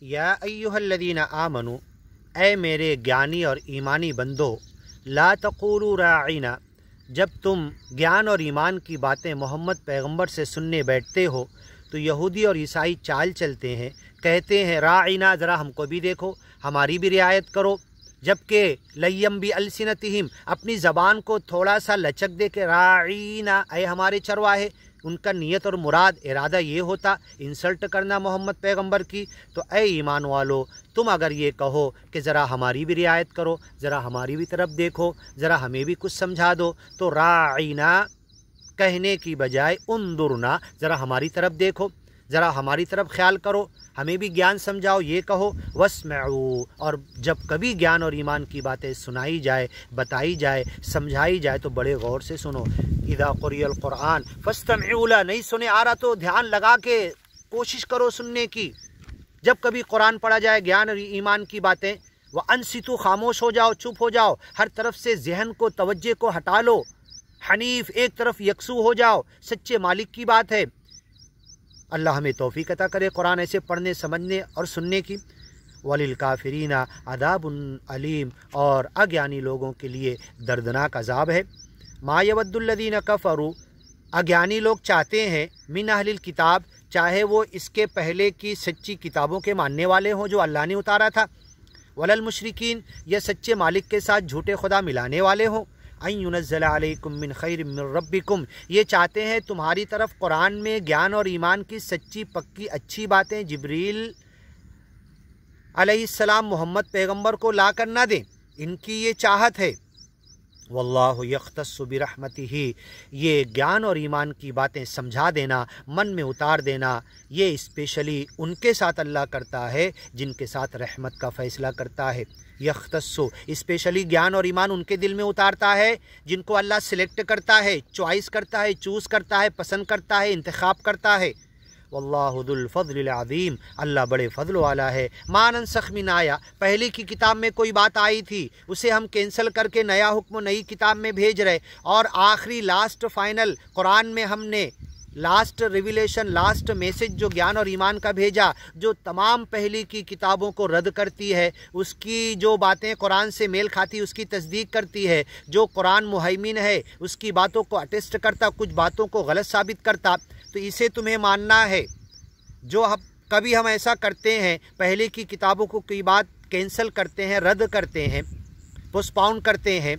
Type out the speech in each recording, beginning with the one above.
या अय्युहल्लज़ीना आमनू, ए मेरे ज्ञानी और ईमानी बंदो, ला तक़ूलू राइना, जब तुम ज्ञान और ईमान की बातें मोहम्मद पैगंबर से सुनने बैठते हो तो यहूदी और ईसाई चाल चलते हैं, कहते हैं राइना, ज़रा हमको भी देखो, हमारी भी रियायत करो। जबकि लय्यम भी अलसिनतिहिम, अपनी ज़बान को थोड़ा सा लचक दे के राइना, ऐ हमारे चरवाहे, उनका नियत और मुराद इरादा ये होता इंसल्ट करना मोहम्मद पैगंबर की। तो ऐ ईमान वालो, तुम अगर ये कहो कि ज़रा हमारी भी रियायत करो, ज़रा हमारी भी तरफ देखो, ज़रा हमें भी कुछ समझा दो, तो राइना कहने की बजाय उन्दुरना, ज़रा हमारी तरफ देखो, ज़रा हमारी तरफ ख्याल करो, हमें भी ज्ञान समझाओ, ये कहो। वस्मऊ, और जब कभी ज्ञान और ईमान की बातें सुनाई जाए, बताई जाए, समझाई जाए तो बड़े गौर से सुनो। इज़ा क़ुरिअल क़ुरआन फ़स्तमिऊ लह, नहीं सुने आ रहा तो ध्यान लगा के कोशिश करो सुनने की। जब कभी कुरान पढ़ा जाए, ज्ञान और ईमान की बातें, व अनसितु, खामोश हो जाओ, चुप हो जाओ, हर तरफ से जहन को, तवज्जे को हटा लो, हनीफ एक तरफ यकसू हो जाओ, सच्चे मालिक की बात है। अल्लाह हमें तौफीक अता करे कुरान ऐसे पढ़ने, समझने और सुनने की। वलिल काफिरीना अदाबुन अलीम, और अज्ञानी लोगों के लिए दर्दनाक अजाब है। मा यवद्दुल्लज़ीना कफ़रू, अज्ञानी लोग चाहते हैं, मिन अहलिल किताब, चाहे वो इसके पहले की सच्ची किताबों के मानने वाले हों जो अल्लाह ने उतारा था, वलल मुशरिकीन, या सच्चे मालिक के साथ झूठे खुदा मिलाने वाले हों, अन युनज़्ज़ल अलैकुम मिन खैरिम मिन रब्बिकुम, ये चाहते हैं तुम्हारी तरफ कुरान में ज्ञान और ईमान की सच्ची पक्की अच्छी बातें जिब्रील अलैहिस्सलाम मोहम्मद पैगंबर को ला कर ना दें, इनकी ये चाहत है। वल्लाहु यख्तस्सु बिरहमतिही, ये ज्ञान और ईमान की बातें समझा देना, मन में उतार देना, ये स्पेशली उनके साथ अल्लाह करता है जिनके साथ रहमत का फ़ैसला करता है। यख्तस्सु, स्पेशली ज्ञान और ईमान उनके दिल में उतारता है जिनको अल्लाह सिलेक्ट करता है, चॉइस करता है, चूज़ करता है, पसंद करता है, इंतखाब करता है। वल्लाहु दुल फ़ज़्लिल अज़ीम, अल्लाह बड़े फ़ज़ल वाला है। मा नंसख़ मिन आया, पहले की किताब में कोई बात आई थी उसे हम कैंसिल करके नया हुक्म नई किताब में भेज रहे, और आखिरी लास्ट फाइनल कुरान में हमने लास्ट रिविलेशन, लास्ट मैसेज जो ज्ञान और ईमान का भेजा, जो तमाम पहली की किताबों को रद्द करती है, उसकी जो बातें कुरान से मेल खाती उसकी तस्दीक करती है, जो कुरान मुहैमिन है उसकी बातों को अटेस्ट करता, कुछ बातों को गलत साबित करता, तो इसे तुम्हें मानना है। जो कभी हम ऐसा करते हैं, पहले की किताबों को कोई बात कैंसिल करते हैं, रद्द करते हैं, पोस्टपोन करते हैं,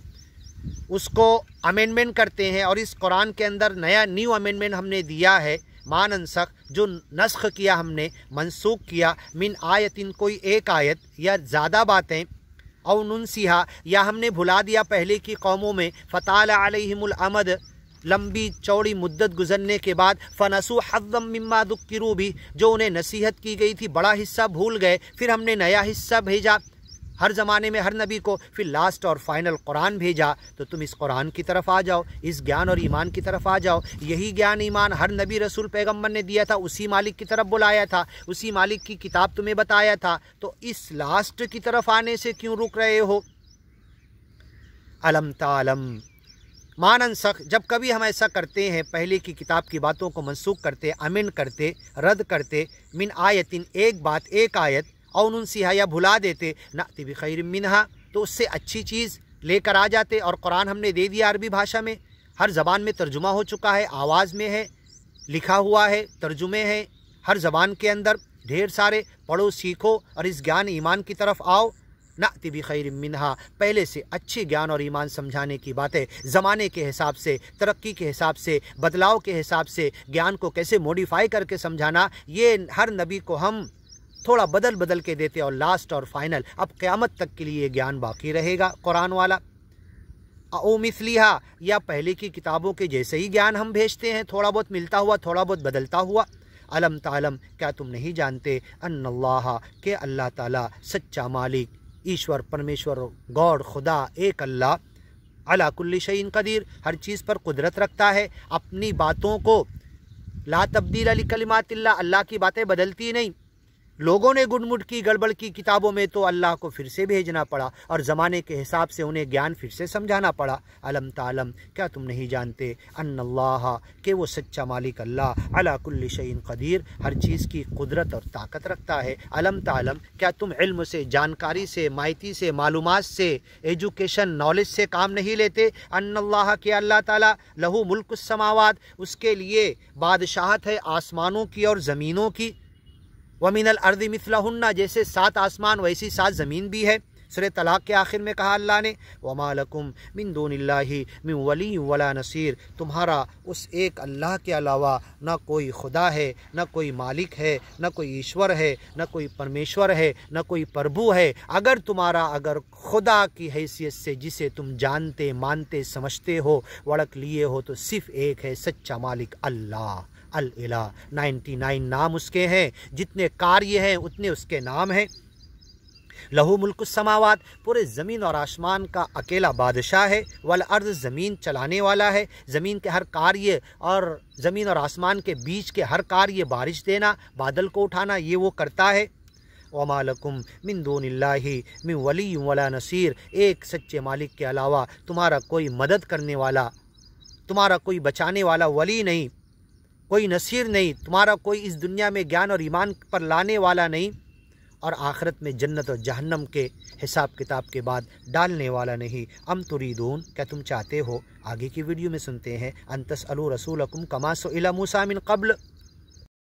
उसको अमेंडमेंट करते हैं, और इस कुरान के अंदर नया न्यू अमेंडमेंट हमने दिया है, मा नंसख़, जो नस्ख़ किया हमने, मनसूख किया, मिन आयतिन, कोई एक आयत या ज़्यादा बातें, औ नुनसिहा, या हमने भुला दिया पहले की कौमों में, फ़ताल अलैहिमुल अमद, लंबी चौड़ी मुद्दत गुजरने के बाद, फ़नसू हज़्ज़म मिम्मा दुक्किरू भी, जो उन्हें नसीहत की गई थी बड़ा हिस्सा भूल गए, फिर हमने नया हिस्सा भेजा हर ज़माने में हर नबी को, फिर लास्ट और फाइनल कुरान भेजा। तो तुम इस कुरान की तरफ आ जाओ, इस ज्ञान और ईमान की तरफ आ जाओ। यही ज्ञान ईमान हर नबी रसूल पैगम्बर ने दिया था, उसी मालिक की तरफ बुलाया था, उसी मालिक की किताब तुम्हें बताया था, तो इस लास्ट की तरफ आने से क्यों रुक रहे हो? अलम तालम मा नंसख़, जब कभी हम ऐसा करते हैं, पहले की किताब की बातों को मनसूख करते, अमेंड करते, रद्द करते, मिन आयतिन, एक बात, एक आयत, और उनसिहा, या भुला देते, नाति बिखैरिम मिनहा, तो उससे अच्छी चीज़ लेकर आ जाते। और कुरान हमने दे दिया अरबी भाषा में, हर ज़बान में तर्जुमा हो चुका है, आवाज़ में है, लिखा हुआ है, तर्जुमे हैं हर ज़बान के अंदर ढेर सारे, पढ़ो, सीखो और इस ज्ञान ईमान की तरफ आओ। नाति बिखैरिम मिनहा, पहले से अच्छे ज्ञान और ईमान समझाने की बातें, ज़माने के हिसाब से, तरक्की के हिसाब से, बदलाव के हिसाब से ज्ञान को कैसे मॉडिफाई करके समझाना, ये हर नबी को हम थोड़ा बदल बदल के देते, और लास्ट और फाइनल अब क़यामत तक के लिए ज्ञान बाकी रहेगा कुरान वाला। ओ मिसलिहा, या पहले की किताबों के जैसे ही ज्ञान हम भेजते हैं, थोड़ा बहुत मिलता हुआ, थोड़ा बहुत बदलता हुआ। अलम तालम, क्या तुम नहीं जानते, अन्नल्लाह, के अल्लाह ताला सच्चा मालिक, ईश्वर, परमेश्वर, गॉड, खुदा, एक अल्लाह, अला कुल्ली शैइन कदीर, हर चीज़ पर कुदरत रखता है। अपनी बातों को, ला तब्दील अली कलिमातिल्लाह, अल्लाह की बातें बदलती नहीं, लोगों ने गुड़मुड़ की गड़बड़ की किताबों में तो अल्लाह को फिर से भेजना पड़ा और ज़माने के हिसाब से उन्हें ज्ञान फिर से समझाना पड़ा। अलम तालम, क्या तुम नहीं जानते, अन्नल्लाह, कि वो सच्चा मालिक अल्लाह, अला कुल्ली शैइन क़दीर, हर चीज़ की कुदरत और ताकत रखता है। अलम तालम, क्या तुम इल्म से, जानकारी से, माहिती से, मालूमात से, एजुकेशन नॉलेज से काम नहीं लेते। अन्नल्लाह, कि अल्लाह ताला, लहू मुल्कुस समावात, उसके लिए बादशाहत है आसमानों की और ज़मीनों की। वमिनल अर्दि मिथलहुन्ना, जैसे 7 आसमान वैसी 7 ज़मीन भी है। सूरह तलाक़ के आखिर में कहा अल्लाह ने, वमा लकुम मिन दूनिल्लाहि मिन वली वला नसीर, तुम्हारा उस एक अल्लाह के अलावा न कोई खुदा है, न कोई मालिक है, न कोई ईश्वर है, न कोई परमेश्वर है, न कोई प्रभु है। अगर खुदा की हैसियत से जिसे तुम जानते, मानते, समझते हो, वड़क लिए हो, तो सिर्फ़ एक है, सच्चा मालिक अल्लाह। अल इला, 99 नाम उसके हैं, जितने कार्य हैं उतने उसके नाम हैं। लहू मुल्कुस समावात, पूरे ज़मीन और आसमान का अकेला बादशाह है। वल अर्ज़, ज़मीन चलाने वाला है। ज़मीन के हर कार्य और ज़मीन और आसमान के बीच के हर कार्य, बारिश देना, बादल को उठाना, ये वो करता है। वमा लकुम मिन दूनिल्लाहि मिन वली वला नसीर, एक सच्चे मालिक के अलावा तुम्हारा कोई मदद करने वाला, तुम्हारा कोई बचाने वाला वली नहीं, कोई नसीर नहीं, तुम्हारा कोई इस दुनिया में ज्ञान और ईमान पर लाने वाला नहीं, और आखिरत में जन्नत और जहन्नम के हिसाब किताब के बाद डालने वाला नहीं। अम तुरीदून, क्या तुम चाहते हो, आगे की वीडियो में सुनते हैं, अन तसअलू रसूलकुम कमा सुइला मूसा मिन क़ब्ल,